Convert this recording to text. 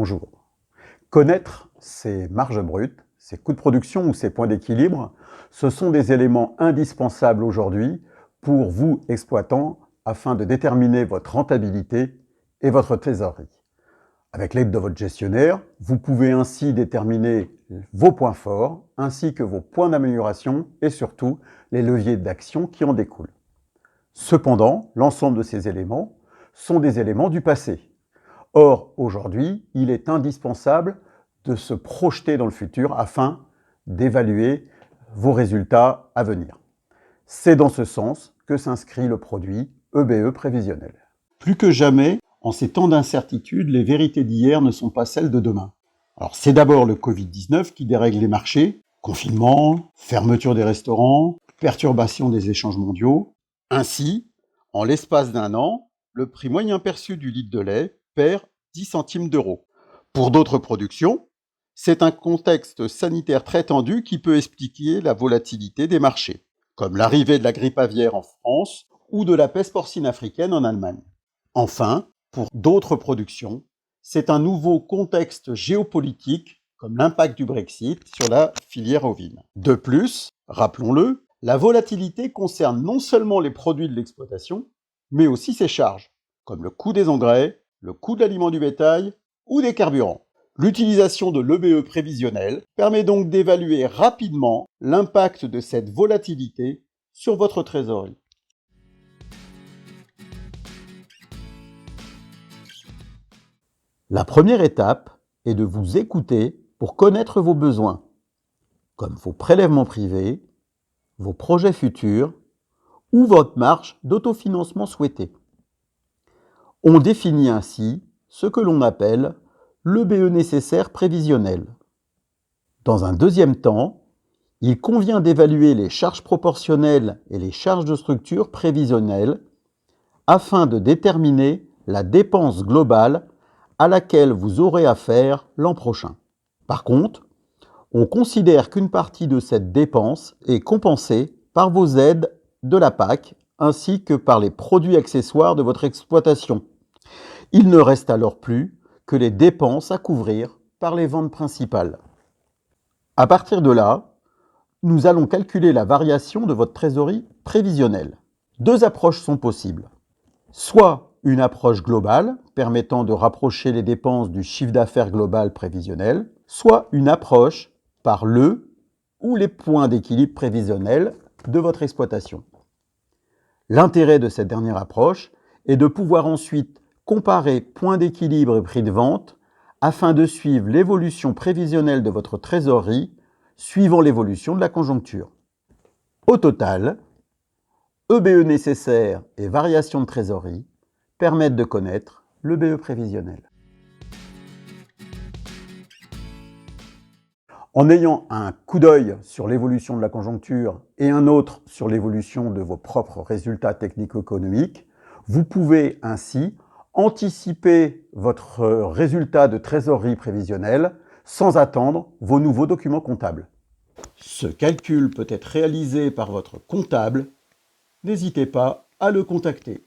bonjour. Connaître ses marges brutes, ses coûts de production ou ses points d'équilibre, ce sont des éléments indispensables aujourd'hui pour vous, exploitants, afin de déterminer votre rentabilité et votre trésorerie. Avec l'aide de votre gestionnaire, vous pouvez ainsi déterminer vos points forts, ainsi que vos points d'amélioration et surtout les leviers d'action qui en découlent. Cependant, l'ensemble de ces éléments sont des éléments du passé. Or, aujourd'hui, il est indispensable de se projeter dans le futur afin d'évaluer vos résultats à venir. C'est dans ce sens que s'inscrit le produit EBE prévisionnel. Plus que jamais, en ces temps d'incertitude, les vérités d'hier ne sont pas celles de demain. Alors, c'est d'abord le Covid-19 qui dérègle les marchés, confinement, fermeture des restaurants, perturbation des échanges mondiaux. Ainsi, en l'espace d'un an, le prix moyen perçu du litre de lait perd 10 centimes d'euros. Pour d'autres productions, c'est un contexte sanitaire très tendu qui peut expliquer la volatilité des marchés, comme l'arrivée de la grippe aviaire en France ou de la peste porcine africaine en Allemagne. Enfin, pour d'autres productions, c'est un nouveau contexte géopolitique, comme l'impact du Brexit sur la filière ovine. De plus, rappelons-le, la volatilité concerne non seulement les produits de l'exploitation, mais aussi ses charges, comme le coût des engrais, le coût de l'aliment du bétail ou des carburants. L'utilisation de l'EBE prévisionnel permet donc d'évaluer rapidement l'impact de cette volatilité sur votre trésorerie. La première étape est de vous écouter pour connaître vos besoins, comme vos prélèvements privés, vos projets futurs ou votre marge d'autofinancement souhaitée. On définit ainsi ce que l'on appelle l'EBE nécessaire prévisionnel. Dans un deuxième temps, il convient d'évaluer les charges proportionnelles et les charges de structure prévisionnelles afin de déterminer la dépense globale à laquelle vous aurez affaire l'an prochain. Par contre, on considère qu'une partie de cette dépense est compensée par vos aides de la PAC ainsi que par les produits accessoires de votre exploitation. Il ne reste alors plus que les dépenses à couvrir par les ventes principales. À partir de là, nous allons calculer la variation de votre trésorerie prévisionnelle. Deux approches sont possibles. Soit une approche globale, permettant de rapprocher les dépenses du chiffre d'affaires global prévisionnel, soit une approche par le ou les points d'équilibre prévisionnels de votre exploitation. L'intérêt de cette dernière approche est de pouvoir ensuite comparer point d'équilibre et prix de vente afin de suivre l'évolution prévisionnelle de votre trésorerie suivant l'évolution de la conjoncture. Au total, EBE nécessaire et variation de trésorerie permettent de connaître l'EBE prévisionnel. En ayant un coup d'œil sur l'évolution de la conjoncture et un autre sur l'évolution de vos propres résultats technico-économiques, vous pouvez ainsi anticiper votre résultat de trésorerie prévisionnelle sans attendre vos nouveaux documents comptables. Ce calcul peut être réalisé par votre comptable. N'hésitez pas à le contacter.